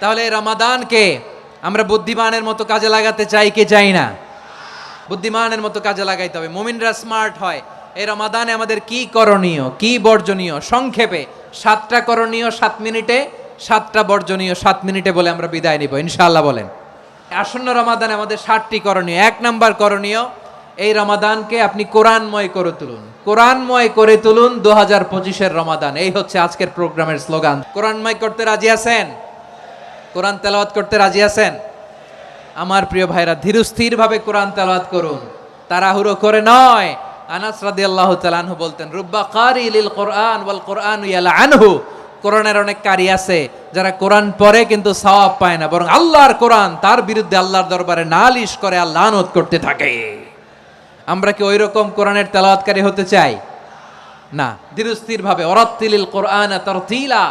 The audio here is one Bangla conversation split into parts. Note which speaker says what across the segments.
Speaker 1: তাহলে এই রমাদানকে আমরা বুদ্ধিমানের মতো কাজে লাগাতে চাই কি চাই না? বুদ্ধিমানের মতো কাজে লাগাইতে হবে, মুমিনরা স্মার্ট হয়। এই রমাদানে আমাদের কি করণীয়, কি বর্জনীয়, সংক্ষেপে 7টা করণীয় 7 মিনিটে, 7টা বর্জনীয় 7 মিনিটে বলে আমরা বিদায় নিব ইনশাআল্লাহ। বলেন, আসন্ন রমাদানে আমাদের 7টি করণীয়। 1 নাম্বার করণীয়, এই রমাদানকে আপনি কোরআনময় করে তুলুন। কোরআনময় করে তুলুন 2025-এর রমাদান। এই হচ্ছে আজকের প্রোগ্রামের স্লোগান। কোরআনময় করতে রাজি আছেন? কোরআন তেলাওয়াত করতে রাজি আছেন? আমার প্রিয় ভাইরা, ধীরস্থির ভাবে কোরআন তেলাওয়াত করুন, তাড়াহুড়ো করে নয়। আনাস রাদিয়াল্লাহু তাআলা আনহু বলতেন, রুব্বা কারি লিল কোরআন ওয়াল কোরআনু ইয়ালআনহু। কোরআনের অনেক কারি আছে যারা কোরআন পড়ে কিন্তু সওয়াব পায় না, বরং আল্লাহর কোরআন তার বিরুদ্ধে আল্লাহর দরবারে নালিশ করে আর লানত করতে থাকে। আমরা কি ওইরকম কোরআনের তেলাওয়াতকারী হতে চাই? না। ধীরস্থির ভাবে ওয়ারাত্তিলিল কোরআন তারতিলা,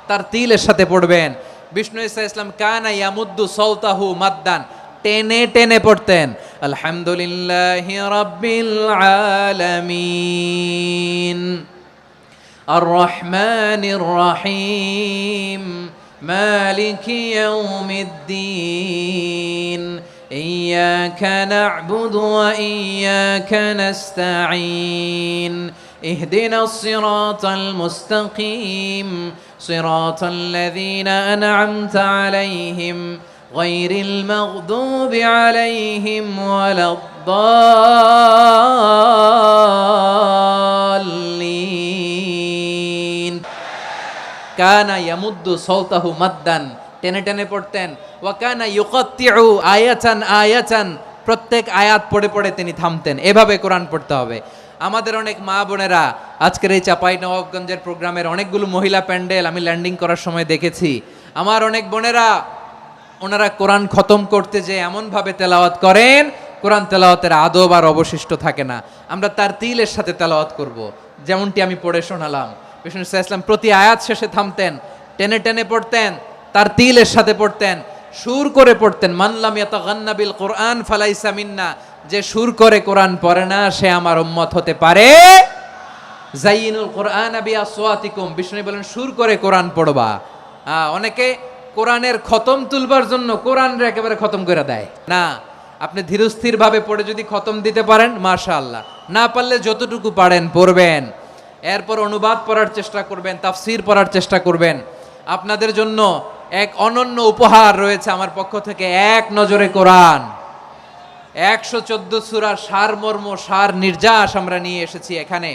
Speaker 1: তারতিলের সাথে পড়বেন। বিষ্ণু ঈসা ইসলাম কানা ইয়ামুদ্দু সাওতাহু মাদ্দান, টেনে টেনে পড়তেন। আলহামদুলিল্লাহি রাব্বিল আলামিন আর রহমানির রহিম মালিকি ইয়াউমিদ্দিন ইয়্যাকা না'বুদু ওয়া ইয়্যাকা নাস্তাঈন ইহদিনাস সিরাতাল মুস্তাকিম সিরাতাল লাযীনা আন'আমতা আলাইহিম গায়রিল মাগদুবি আলাইহিম ওয়ালাদ-দাল্লিন। কানা ইয়ামুদ্দু সাওতাহু মাদ্দান, টেনে টেনে পড়তেন। ওয়া কানা ইউকাত্তিউ আয়াতান আয়াতান, প্রত্যেক আয়াত পড়ে পড়ে তিনি থামতেন। এভাবে কোরআন পড়তে হবে। আমাদের অনেক মা বোনেরা আজকের এই চাঁপাইনবাবগঞ্জের প্রোগ্রামের অনেকগুলো মহিলা প্যান্ডেল আমি ল্যান্ডিং করার সময় দেখেছি। আমার অনেক বোনেরা, ওনারা কোরআন খতম করতে যে এমনভাবে তেলাওয়াত করেন, কোরআন তেলাওয়াতের আদব আর অবশিষ্ট থাকে না। আমরা তারতিলের সাথে তেলাওয়াত করব, যেমনটি আমি পড়ে শোনালাম। বিষ্ণু ইসলাম প্রতি আয়াত শেষে থামতেন, টেনে টেনে পড়তেন, তারতিলের সাথে পড়তেন, সুর করে পড়তেন। মানলাম ইয়াতাগান্না বিল কোরআন ফালাইসা মিন্না, যে সুর করে কোরআন পড়ে না সে আমার উম্মত হতে পারে। জাইয়িনুল কোরআন বিআসওয়াতিকুম, বিষ্ণু বলেন সুর করে কোরআন পড়বা। অনেকে কোরআনের খতম তুলবার জন্য কোরআনরে একেবারে খতম করে দেয় না। আপনি ধীরস্থির ভাবে পড়ে যদি খতম দিতে পারেন মাশাআল্লাহ, না পারলে যতটুকু পারেন পড়বেন। এরপর অনুবাদ পড়ার চেষ্টা করবেন, তাফসীর পড়ার চেষ্টা করবেন। আপনাদের জন্য এক অনন্য উপহার রয়েছে আমার পক্ষ থেকে, এক নজরে কোরআন। 114 সূরার সারমর্ম, সার নির্যাস আমরা নিয়ে এসেছি এখানে।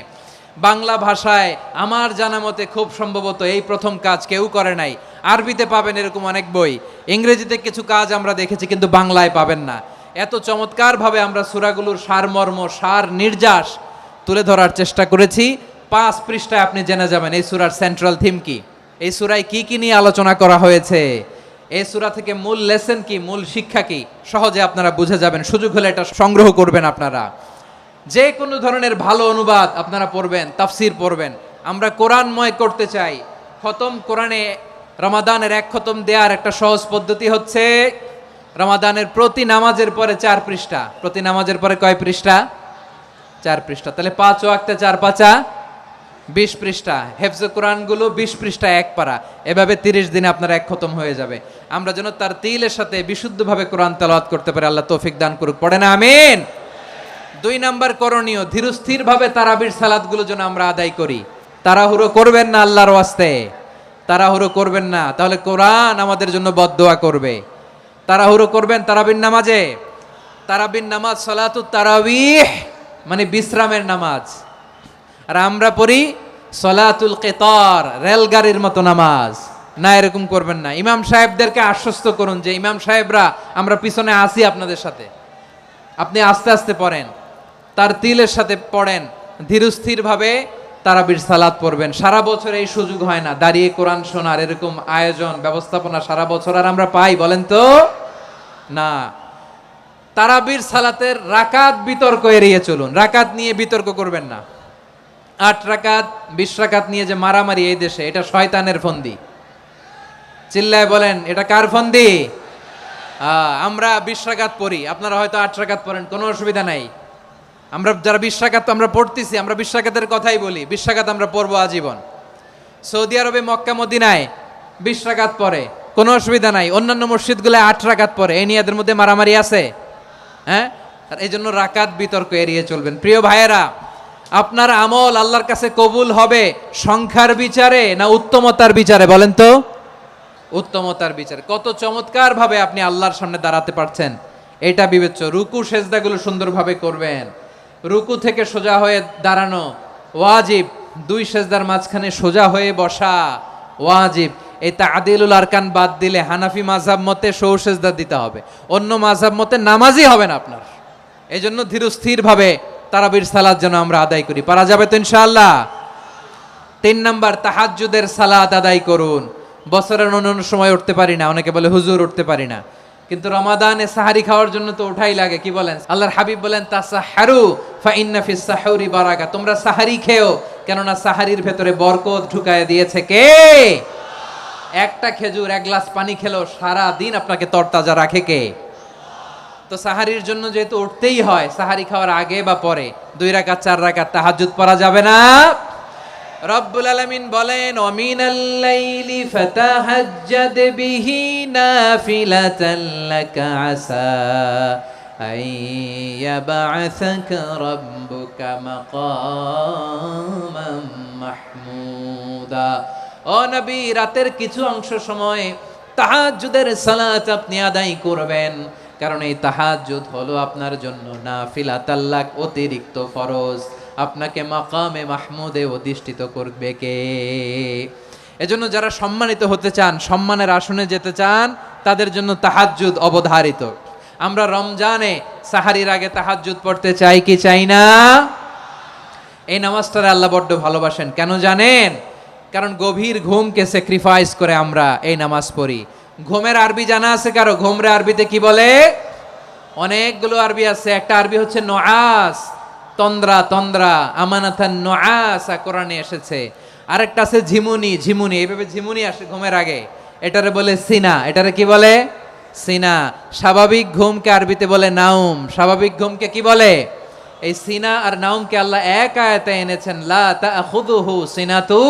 Speaker 1: বাংলা ভাষায় আমার জানা মতে খুব সম্ভবত এই প্রথম কাজ কেউ করে নাই। আরবিতে পাবেন এরকম অনেক বই, ইংরেজিতে কিছু কাজ আমরা দেখেছি, কিন্তু বাংলায় পাবেন না। এত চমৎকারভাবে আমরা সূরাগুলোর সারমর্ম, সার নির্যাস তুলে ধরার চেষ্টা করেছি। 5 পৃষ্ঠায় আপনি জেনে যাবেন এই সূরার সেন্ট্রাল থিম কি, এই সূরায় কি কি নিয়ে আলোচনা করা হয়েছে, এই সূরা থেকে মূল লেসন কি, মূল শিক্ষা কি, সহজে আপনারা বুঝে যাবেন। সুযোগ হলে এটা সংগ্রহ করবেন আপনারা। যে কোনো ধরনের ভালো অনুবাদ আপনারা পড়বেন, তাফসীর পড়বেন। আমরা কোরআনময় করতে চাই। খতম কোরআনে রমাদানের 1 খতম দেওয়ার একটা সহজ পদ্ধতি হচ্ছে, রমাদানের প্রতি নামাজের পরে 4 পৃষ্ঠা। প্রতি নামাজের পরে কয় পৃষ্ঠা? 4 পৃষ্ঠা। তাহলে 5 ওয়াক্তে 4 পাঁচা 20 পৃষ্ঠা। হেফজে কোরআনগুলো 20 পৃষ্ঠা 1 পারা। এভাবে 30 দিনে আপনার 1 খতম হয়ে যাবে। আমরা যেন তারতিলের সাথে বিশুদ্ধভাবে কোরআন তেলাওয়াত করতে পারি, আল্লাহ তৌফিক দান করুক। পড়েন আমিন। 2 নাম্বার করণীয়, ধীরস্থিরভাবে তারাবির সালাতগুলো যেন আমরা আদায় করি। তাড়াহুড়ো করবেন না আল্লাহর ওয়াস্তে, তাড়াহুড়ো করবেন না, তাহলে কোরআন আমাদের জন্য বদদোয়া করবে। তাড়াহুড়ো করবেন তারাবির নামাজে। তারাবির নামাজ সালাতুত তারাবিহ মানে বিশ্রামের নামাজ। আর আমরা পড়ি সলাতুল কিতার, রেলগাড়ির মতো নামাজ। না, এরকম করবেন না। ইমাম সাহেবদেরকে আশ্বস্ত করুন যে ইমাম সাহেবরা আমরা পিছনে আসি আপনাদের সাথে, আপনি আস্তে আস্তে পড়েন, তারতিলের সাথে পড়েন, ধীরস্থির ভাবে তারাবির সালাত পড়বেন। সারা বছর এই সুযোগ হয় না দাঁড়িয়ে কোরআন শোনার, এরকম আয়োজন ব্যবস্থাপনা সারা বছর আর আমরা পাই বলেন তো না। তারাবির সালাতের রাকাত বিতর্ক এড়িয়ে চলুন। রাকাত নিয়ে বিতর্ক করবেন না। 8 রাকাত 20 রাকাত নিয়ে যে মারামারি এই দেশে, এটা শয়তানের ফন্দি। চিল্লায় বলেন, এটা কার ফন্দি? আমরা 20 রাকাত পড়ি, আপনারা হয়তো 8 রাকাত পড়েন, কোনো অসুবিধা নাই। আমরা যারা 20 রাকাত আমরা পড়তেছি, আমরা 20 রাকাতের কথাই বলি। 20 রাকাত আমরা পড়বো আজীবন। সৌদি আরবে মক্কা মদিনায় 20 রাকাত পড়ে, কোনো অসুবিধা নাই। অন্যান্য মসজিদগুলো 8 রাকাত পড়ে, এই নিয়ে এদের মধ্যে মারামারি আছে? হ্যাঁ, আর এই জন্য রাকাত বিতর্ক এড়িয়ে চলবেন। প্রিয় ভাইয়েরা, আপনার আমল আল্লাহর কাছে কবুল হবে সংখ্যার বিচারে না উত্তমতার বিচারে? বলেন তো। উত্তমতার বিচারে। কত চমৎকার ভাবে আপনি আল্লাহর সামনে দাঁড়াতে পারছেন এটা বিবেচ্য। রুকু সেজদাগুলো সুন্দরভাবে করবেন। রুকু থেকে সোজা হয়ে দাঁড়ানো ওয়াজিব, 2 সেজদার মাঝখানে সোজা হয়ে বসা ওয়াজিব। এই তা'দিলুল আরকান বাদ দিলে হানাফি মাযহাব মতে সৌ সেজদা দিতে হবে, অন্য মাযহাব মতে নামাজই হবে না আপনার। এই জন্য ধীরস্থির ভাবে তারাবির সালাত যেন আমরা আদায় করি। পারা যাবে তো ইনশাআল্লাহ? 3 নাম্বার, তাহাজ্জুদের সালাত আদায় করুন। বছরের অন্য সময় উঠতে পারি না, অনেকে বলে হুজুর উঠতে পারি না, কিন্তু রমাদানে সাহারি খাওয়ার জন্য তো ওঠাই লাগে। কি বলেন? আল্লাহর হাবিব বলেন তাসাহারু ফা ইন্না ফিস সাহুরি বারাকা, তোমরা সাহারি খেও, কেননা সাহারির ভেতরে বরকত ঢুকায় দিয়েছে কে? একটা খেজুর, 1 গ্লাস পানি খেলেও সারা দিন আপনাকে তরতাজা রাখে কে? তো সাহারির জন্য যেহেতু উঠতেই হয়, সাহারি খাওয়ার আগে বা পরে 2 রাকাত 4 রাকাত তাহাজ্জুদ পড়া যাবে না? রব্বুল আলামিন বলেন ওয়ামিনাল লাইলি ফাতাহাজ্জাদ বিহি নাফিলাতান লাকা আসা আইয়াবআসাকা রাব্বুকা মাকামান মাহমুদা। ও নবী, রাতের কিছু অংশ সময় তাহাজ্জুদের সালাত আপনি আদায় করবেন, কারণ এই তাহাজ্জুদ হলো আপনার জন্য নাফিলাতাল লাক, অতিরিক্ত ফরজ। আপনাকে মাকামে মাহমুদে অধিষ্ঠিত করবে কে? এজন্য যারা সম্মানিত হতে চান, সম্মানের আসনে যেতে চান, তাদের জন্য তাহাজ্জুদ অবধারিত। আমরা রমজানে সাহারির আগে তাহাজ্জুদ পড়তে চাই কি চাই না? এই নামাজটারে আল্লাহ বড্ড ভালোবাসেন। কেন জানেন? কারণ গভীর ঘুমকে স্যাক্রিফাইস করে আমরা এই নামাজ পড়ি। ঘুমের আরবি জানা আছে কারো? ঘুমরে আরবিতে কি বলে? অনেকগুলো আরবি আছে। একটা আরবি হচ্ছে নুআস, তন্দ্রা, তন্দ্রা, আমানাতান নুআসা কোরআনে এসেছে। আরেকটা আছে ঝিমুনি, ঝিমুনি, এইভাবে ঝিমুনি আসে ঘুমের আগে, এটারে বলে সিনা। এটারে কি বলে? সিনা। স্বাভাবিক ঘুমকে আরবিতে বলে নাউম। স্বাভাবিক ঘুমকে কি বলে? এই সিনা আর নাউমকে আল্লাহ এক আয়াতে এনেছেন, লা তাখুযুহু সিনাতু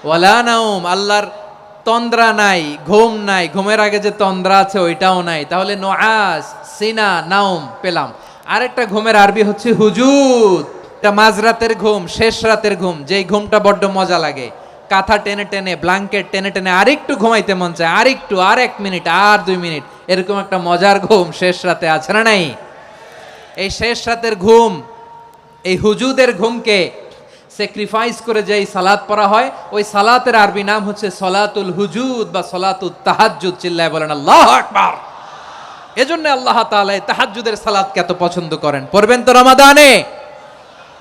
Speaker 1: ওয়ালা নাউম। আল্লাহর তন্দ্রা নাই, ঘুম নাই, ঘুমের আগে যে তন্দ্রা আছে ওইটাও নাই। তাহলে নুআস, সিনা, নাউম পেলাম। আরেকটা ঘুমের আরবি হচ্ছে হুজুদ। এটা মাঝরাতের ঘুম, শেষ রাতের ঘুম, যেই ঘুমটা বড্ড মজা লাগে। কাঁথা টেনে টেনে, ব্ল্যাঙ্কেট টেনে টেনে আরেকটু ঘুমাইতে মন চায়, আরেকটু, আর 1 মিনিট, আর 2 মিনিট, এরকম একটা মজার ঘুম শেষ রাতে আছে না নাই? এই শেষ রাতের ঘুম, এই হুজুদের ঘুমকে স্যাক্রিফাইস করে যেই সালাত পড়া হয়, ওই সালাতের আরবি নাম হচ্ছে সলাতুল হুজুদ বা সলাতুত তাহাজ্জুদ। চিল্লায় বলেন আল্লাহু আকবার। এজন্য আল্লাহ তাআলা তাহাজ্জুদের সালাতকে এত পছন্দ করেন। পড়বেন তো রমাদানে।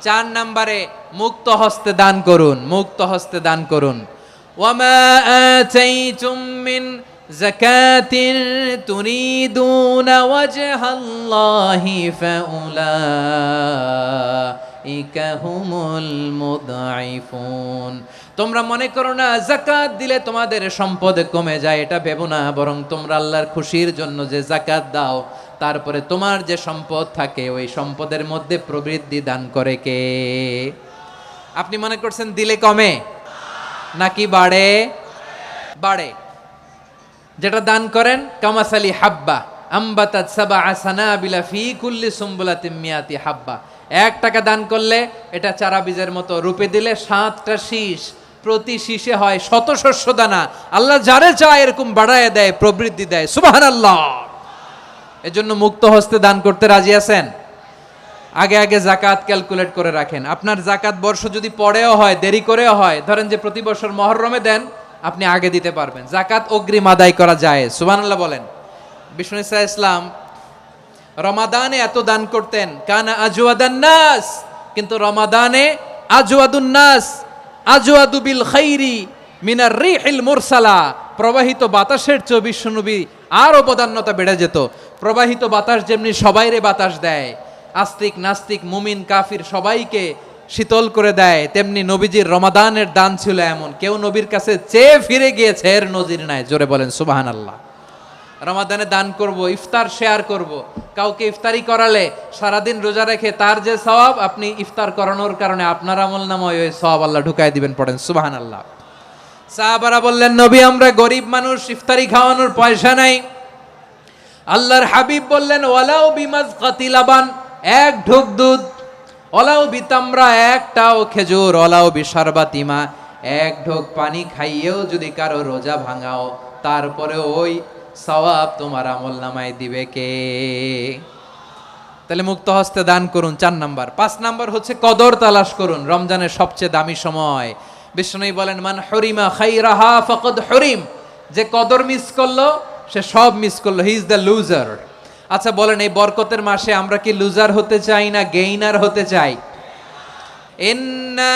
Speaker 1: 4 নম্বরে, মুক্ত হস্তে দান করুন। মুক্ত হস্তে দান করুন। ওয়ামা আতাইতুম মিন যাকাতিন তুরিদুনা ওয়াজহাল্লাহি ফাউলাইকা হুমুল মুদঈফুন। তোমরা মনে করো না যাকাত দিলে তোমাদের সম্পদ কমে যায়, এটা ভেবো না। বরং তোমরা আল্লাহর খুশির জন্য যে যাকাত দাও, তারপরে তোমার যে সম্পদ থাকে ওই সম্পদের মধ্যে প্রবৃদ্ধি দান করে কে? আপনি মনে করছেন দিলে কমে নাকি বাড়ে? বাড়ে। যেটা দান করেন, কামাসালি হাব্বা আম্বাতাত সাবআ সানাবিলা ফি কুল্লি সুম্বুলাতিন মিয়াতি হাব্বা। 1 টাকা দান করলে এটা চারা বীজের মতো, রূপে দিলে 7টা শীষ, প্রতি শীষে হয় 100 শস্য দানা। আল্লাহ যারে চায় এরকম বাড়ায় দেয়, প্রবৃদ্ধি দেয়। সুবহানাল্লাহ। এজন্য মুক্ত হস্তে দান করতে রাজি আছেন? আগে আগে যাকাত ক্যালকুলেট করে রাখেন। আপনার যাকাত বর্ষ যদি পরেও হয়, দেরি করেও হয়, ধরেন যে প্রতি বছর মুহররমে দেন, আপনি আগে দিতে পারবেন। যাকাত অগ্রিম আদায় করা যায়। সুবহানাল্লাহ বলেন। বিষ্ণু ইসা ইসলাম রমাদানে এত দান করতেন, কানা আজওয়াদান নাস, কিন্তু রমাদানে আজওয়াদুন নাস আজওয়াদু বিল খাইরি মিনার রিহিল মুরসালা। প্রবাহিত বাতাসের চেয়ে বিশ্বনবী আরো বদান্যতা বেড়ে যেত। প্রবাহিত বাতাস যেমনি সবাইরে বাতাস দেয়, আস্তিক নাস্তিক মুমিন কাফির সবাইকে শীতল করে দেয়, তেমনি নবীজির রমাদানের দান ছিল এমন, কেউ নবীর কাছে চেয়ে ফিরে গিয়েছে এর নজির নাই। জোরে বলেন সুবহানাল্লাহ। রমাদানে দান করব, ইফতার শেয়ার করব। কাউকে ইফতারি করালে সারাদিন রোজা রেখে তার যে সওয়াব, আপনি ইফতার করানোর কারণে আপনার আমল নামায় ওই সওয়াব আল্লাহ ঢুকায় দিবেন। পড়েন সুবহানাল্লাহ। সাহাবারা বললেন, নবী আমরা গরিব মানুষ, ইফতারি খাওয়ানোর পয়সা নাই। আল্লাহর হাবিব বললেন, ওয়ালাউ বিমাজকাতি লাবান, এক ঢোক দুধ, ওয়ালাউ বিতামরা, একটাও খেজুর, ওয়ালাউ বিশারবাতিমা, এক ঢোক পানি খাইয়েও যদি কারো রোজা ভাঙাও, তারপরে ওই সওয়াব তোমার আমলনামায় দিবে কে? তাহলে মুক্ত হস্তে দান করুন, 4 নাম্বার। 5 নাম্বার হচ্ছে কদর তালাশ করুন, রমজানের সবচেয়ে দামি সময়। বিষ্ণু বলেন, মান হরিমা খাইরাহা ফাকাদ হরিম, যে কদর মিস করলো সে সব মিস করলো, হি ইজ দ্য লুজার। আচ্ছা বলেন, এই বরকতের মাসে আমরা কি লুজার হতে চাই না গেইনার হতে চাই? ইন্না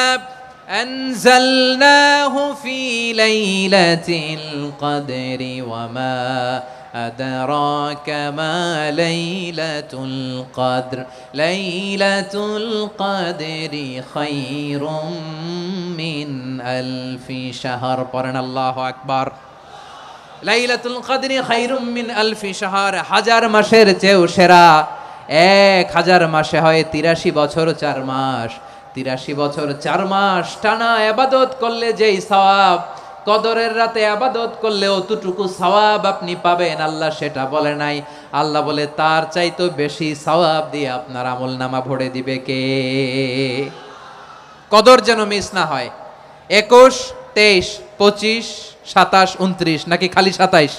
Speaker 1: আনজালনাহু ফি লাইলাতিল কদরি ওয়া মা আদরাকা মা লাইলাতুল কদর, লাইলাতুল কদরি খায়রুম মিন আলফি শাহর। পড়েন আল্লাহু আকবার। লাইলাতুল কদরি খায়রুম মিন আলফি শাহর, 1000 মাসের চেয়েও সেরা। 1000 মাসে হয় 83 বছর 4 মাস। 83 বছর 4 মাস টানা ইবাদত করলে যেই সওয়াব, কদরের রাতে ইবাদত করলে অতটুকু সওয়াব আপনি পাবেন, আল্লাহ সেটা বলে নাই। আল্লাহ বলে তার চাইতো বেশি সওয়াব দিয়ে আপনার আমলনামা ভরে দিবে কে? কদর যেন মিস না হয়। 21, 23, 25, 27, 29 নাকি খালি 27?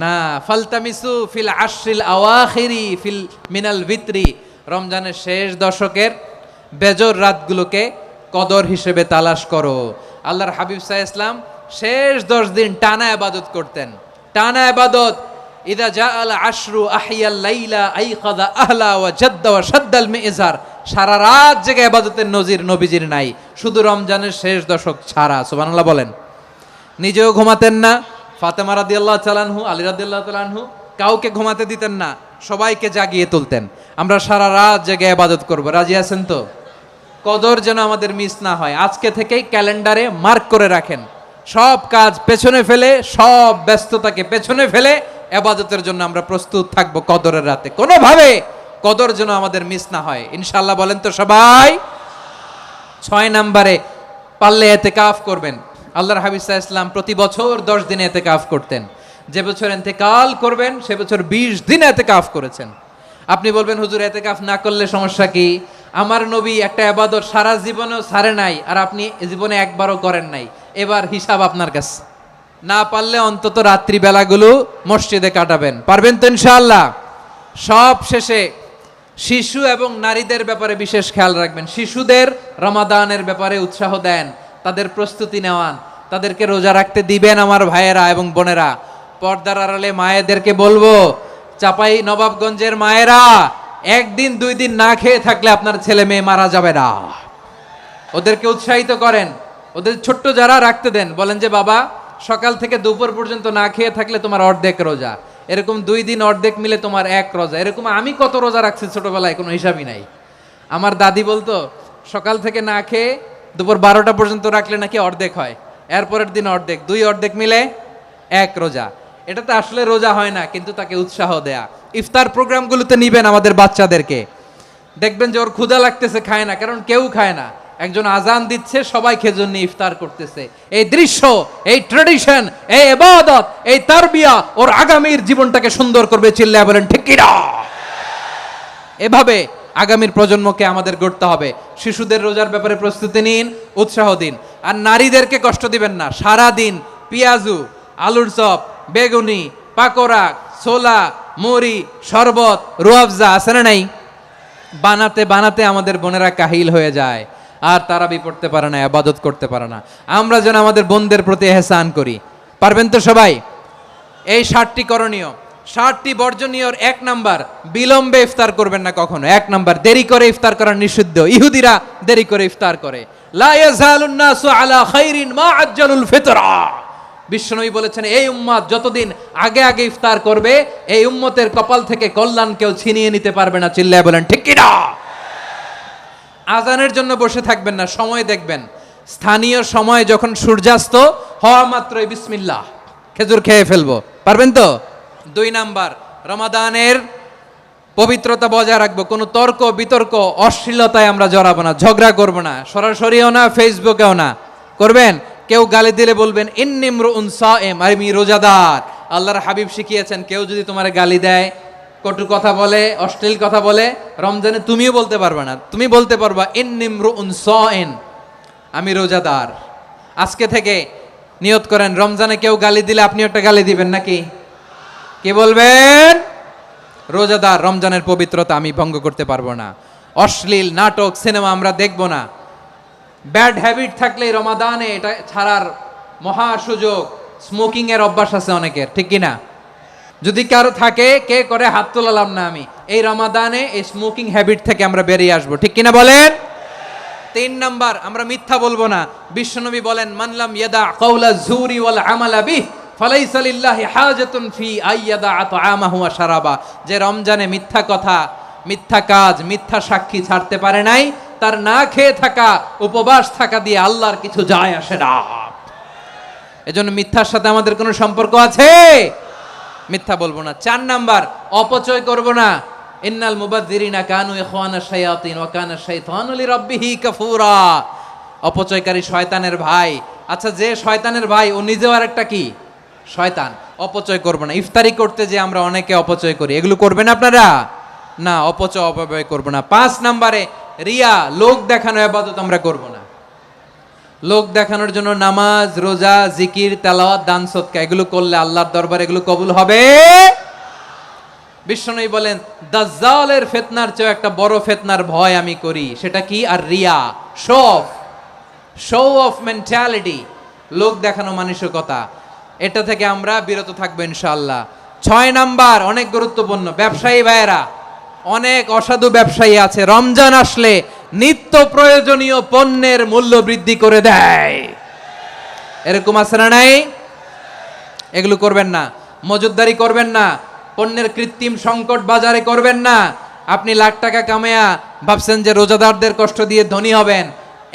Speaker 1: না, ফালতামিসু ফিল আশরিল আওয়াখিরি ফিল মিনাল ভিতরি, রমজানের শেষ দশকের বেজর রাতগুলোকে কদর হিসেবে তালাশ করো। আল্লাহর হাবিব সাল্লাল্লাহু আলাইহি ওয়াসাল্লাম শেষ 10 দিন টানা ইবাদত করতেন, টানা ইবাদত। ইদা জাআল আশরু আহিয়াল লাইলা আইকাযা আহলা ওয়া জাদ্দা ওয়া শাদ্দাল মিজার, সারা রাত জেগে ইবাদতের নজির নবীজির নাই, শুধু রমজানের শেষ দশক ছাড়া। সুবহানাল্লাহ বলেন। নিজেও ঘুমাতেন না, ফাতেমা রাদিয়াল্লাহু তাআলা আনহু, আলী রাদিয়াল্লাহু তাআলা আনহু কাউকে ঘুমাতে দিতেন না, সবাইকে জাগিয়ে তুলতেন। আমরা সারা রাত জেগে ইবাদত করব, রাজি আছেন তো? কদর যেন আমাদের মিস না হয়। আজকে থেকেই ক্যালেন্ডারে মার্ক করে রাখেন, সব কাজ পেছনে ফেলে, সব ব্যস্ততাকে পেছনে ফেলে ইবাদতের জন্য আমরা প্রস্তুত থাকব কদরের রাতে। কোনোভাবে কদর যেন আমাদের মিস না হয়, ইনশাআল্লাহ। বলেন তো সবাই। 6 নম্বরে পারলে ইতিকাফ করবেন। আল্লাহর হাবিব সাল্লাল্লাহু আলাইহি ওয়াসাল্লাম প্রতি বছর 10 দিন ইতিকাফ করতেন। যে বছর ইন্তেকাল করবেন সে বছর 20 দিন ইতিকাফ করেছেন। আপনি বলবেন, হুজুর ইতিকাফ না করলে সমস্যা কি? আমার নবী একটা ইবাদত সারা জীবনেও ছাড়ে নাই, আর আপনি জীবনে একবারও করেন নাই। এবার হিসাব আপনার কাছে। না পারলে অন্তত রাত্রি বেলাগুলো মসজিদে কাটাবেন, পারবেন তো ইনশাআল্লাহ? সব শেষে শিশু এবং নারীদের ব্যাপারে বিশেষ খেয়াল রাখবেন। শিশুদের রমাদানের ব্যাপারে উৎসাহ দেন, তাদের প্রস্তুতি নেওয়ান, তাদেরকে রোজা রাখতে দিবেন। আমার ভাইয়েরা এবং বোনেরা, পর্দার আড়ালে মায়েদেরকে বলবো, চাপাই নবাবগঞ্জের মায়েরা, 1 দিন 2 দিন না খেয়ে থাকলে আপনার ছেলে মেয়ে মারা যাবে না। ওদেরকে উৎসাহিত করেন, ওদের ছোট্ট যারা রাখতে দেন, বলেন যে বাবা সকাল থেকে দুপুর পর্যন্ত না খেয়ে থাকলে তোমার অর্ধেক রোজা, এরকম 2 দিন অর্ধেক মিলে তোমার 1 রোজা। এরকম আমি কত রোজা রাখছি ছোটবেলায়, কোনো হিসাবই নাই। আমার দাদি বলতো, সকাল থেকে না খেয়ে দুপুর 12টা পর্যন্ত রাখলে নাকি অর্ধেক হয়, এরপরের দিন অর্ধেক, 2 অর্ধেক মিলে 1 রোজা। এটা তো আসলে রোজা হয় না, কিন্তু তাকে উৎসাহ দেয়া। ইফতার প্রোগ্রামগুলোতে নিবেন আমাদের বাচ্চাদেরকে, দেখবেন যে ওর ক্ষুধা লাগতেছে, খায় না, কারণ কেউ খায় না। একজন আজান দিচ্ছে, সবাই খেজুর নিয়ে ইফতার করতেছে। এই দৃশ্য, এই ট্র্যাডিশন, এই ইবাদত, এই তারবিয়া ওর আগামীর জীবনটাকে সুন্দর করবে। চিল্লায়া বলেন ঠিক কি না? এভাবে আগামীর প্রজন্মকে আমাদের গড়তে হবে। শিশুদের রোজার ব্যাপারে প্রস্তুতি নিন, উৎসাহ দিন। আর নারীদেরকে কষ্ট দিবেন না। সারা দিন পেঁয়াজু, আলুর চপ, বেগুনি, পাকোড়া, ছোলা, মুড়ি, শরবত, রুয়াবজা আছে না নাই, বানাতে বানাতে আমাদের বোনেরা কাহিল হয়ে যায়, আর তারাবি পড়তে পারে না, ইবাদত করতে পারে না। আমরা যেন আমাদের বোনদের প্রতি ইহসান করি, পারবেন তো সবাই? এই 7টি করণীয়, 7টি বর্জনীয়। 1 নাম্বার, বিলম্বে ইফতার করবেন না কখনো। 1 নাম্বার, দেরি করে ইফতার করা নিষিদ্ধ। ইহুদিরা দেরি করে ইফতার করে। লা ইয়াজালুন নাসু আলা খাইরিন মা আজ্জালুল ফিতরা। বিশ্বনবী বলেছেন, এই উম্মত যতদিন আগে আগে ইফতার করবে, এই উম্মতের কপাল থেকে কল্যাণ কেউ ছিনিয়ে নিতে পারবে না। চিল্লায় বলেন ঠিক কি না? আজানের জন্য বসে থাকবেন না, সময় দেখবেন। স্থানীয় সময় যখন সূর্যাস্ত হওয়া মাত্রই বিসমিল্লাহ, খেজুর খেয়ে ফেলবো, পারবেন তো? 2 নাম্বার, রমাদানের পবিত্রতা বজায় রাখবো। কোনো তর্ক বিতর্ক অশ্লীলতায় আমরা জড়াবো না, ঝগড়া করবো না, সরাসরিও না, ফেসবুকেও না। করবেন? কেউ গালি দিলে বলবেন ইন্নী ইমরুউন সায়েম, আমি রোজাদার। আল্লাহর হাবিব শিখিয়েছেন কেউ যদি তোমার গালি দেয়, কটু কথা বলে, অশ্লীল কথা বলে, রমজানে তুমিও বলতে পারবে না, তুমি বলতে পারবা ইন্নী ইমরুউন সায়েম, আমি রোজাদার। আজকে থেকে নিয়ত করেন, রমজানে কেউ গালি দিলে আপনি একটা গালি দিবেন নাকি? কি বলবেন? রোজাদার, রমজানের পবিত্রতা আমি ভঙ্গ করতে পারবো না। অশ্লীল নাটক সিনেমা আমরা দেখব না। ব্যাড হ্যাবিট থাকলে রমাদানে এটা ছাড়ার মহা সুযোগ। স্মোকিং এর অভ্যাস আছে অনেকের, ঠিক কিনা? যদি কারো থাকে, কে করে হাত তোলালাম না আমি, এই রমাদানে এই স্মোকিং হ্যাবিট থেকে আমরা বেরিয়ে আসবো, ঠিক কিনা বলেন? 3 নাম্বার, আমরা মিথ্যা বলবো না। বিশ্বনবী বলেন মানলাম ইয়াদা কাওলা যুরি ওয়াল আমালা বিহ ফালাইসা লিল্লাহি হাজাতুন ফি আইয়াদা আতআমাহু ওয়া শারাবা। যে রমজানে মিথ্যা কথা, মিথ্যা কাজ, মিথ্যা সাক্ষী ছাড়তে পারে নাই, তার না খেয়ে থাকা, উপবাস থাকা দিয়ে আল্লাহর কিছু যায় আসে না। এজন্য মিথ্যার সাথে আমাদের কোনো সম্পর্ক আছে? মিথ্যা বলবো না। 4 নাম্বার, অপচয় করব না। ইন্নাল মুবাযযিরিনা কানু ইখওয়ানাশ শায়াতিন ওয়া কানা শাইতানু লিরাব্বিহি কাফুরা। অপচয়কারী শয়তানের ভাই। আচ্ছা, যে শয়তানের ভাই ও নিজেও আরেকটা কি? শয়তান। অপচয় করব না। ইফতারি করতে যে আমরা অনেকে অপচয় করি, এগুলো করবেন আপনারা না। অপচয় অপব্যয় করব না। 5 নাম্বারে রিয়া, লোক দেখানো ইবাদত আমরা করব না। লোক দেখানোর জন্য নামাজ, রোজা, জিকির, তেলাওয়াত, দান সদকা এগুলো করলে আল্লাহর দরবারে এগুলো কবুল হবে। বিশ্বনবী বলেন দাজ্জালের ফিতনার চেয়ে একটা বড় ফিতনার ভয় আমি করি, সেটা কি? আর রিয়া, শো অফ মেন্টালিটি, লোক দেখানো মানসিকতা। এটা থেকে আমরা বিরত থাকবো ইনশাআল্লাহ। 6 নাম্বার, অনেক গুরুত্বপূর্ণ, ব্যবসায়ী ভাইয়েরা, অনেক অসাধু ব্যবসায়ী আছে রমজান আসলে নিত্য প্রয়োজনীয় পণ্যের মূল্য বৃদ্ধি করে দেয়। এরকম আছে না নাই? এগুলো করবেন না। মজুদদারি করবেন না। পণ্যের কৃত্রিম সংকট বাজারে করবেন না। আপনি লাখ টাকা কামায়া ভাবছেন যে রোজাদারদের কষ্ট দিয়ে ধনী হবেন,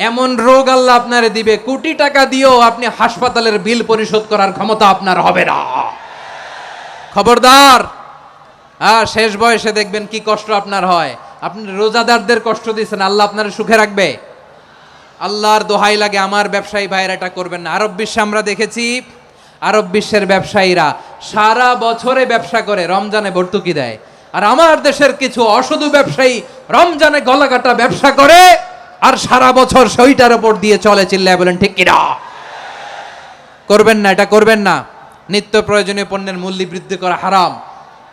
Speaker 1: এমন রোগ আল্লাহ আপনারে দিবে, কোটি টাকা দিয়েও আপনি হাসপাতালের বিল পরিশোধ করার ক্ষমতা আপনার হবে না। খবরদার। শেষ বয়সে দেখবেন কি কষ্ট আপনার হয়। আপনি রোজাদারদের কষ্ট দিচ্ছেন, আল্লাহ আপনার সুখে রাখবে? আল্লাহর দোহাই লাগে, আমার ব্যবসায়ী ভাইয়েরা এটা করবেন না। আরব বিশ্বে আমরা দেখেছি, আরব বিশ্বের ব্যবসায়ীরা সারা বছরে ব্যবসা করে, রমজানে ভর্তুকি দেয়। আর আমার দেশের কিছু অসাধু ব্যবসায়ী রমজানে গলাকাটা ব্যবসা করে আর সারা বছর সেইটার উপর দিয়ে চলে। চিল্লায় বলেন ঠিক কিনা? করবেন না, এটা করবেন না। নিত্য প্রয়োজনীয় পণ্যের মূল্য বৃদ্ধি করা হারাম,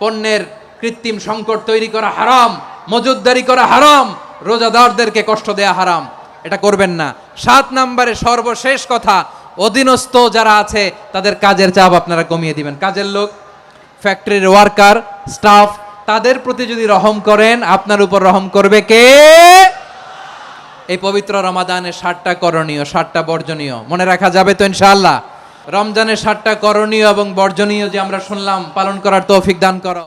Speaker 1: পণ্যের কৃত্রিম সংকট তৈরি করা হারাম, মজুদদারি করা হারাম, রোজাদারদেরকে কষ্ট দেয়া হারাম, এটা করবেন না। 7 নাম্বারে সর্বশেষ কথা, অধীনস্থ যারা আছে তাদের কাজের চাপ আপনারা কমিয়ে দিবেন। কাজের লোক, ফ্যাক্টরির ওয়ার্কার, স্টাফ, তাদের প্রতি যদি রহম করেন, আপনার উপর রহম করবে কে? এই পবিত্র রমাদানের 7টা করণীয়, 7টা বর্জনীয় মনে রাখা যাবে তো ইনশাআল্লাহ? রমজানের 7টা করণীয় এবং বর্জনীয় যে আমরা শুনলাম, পালন করার তৌফিক দান করো।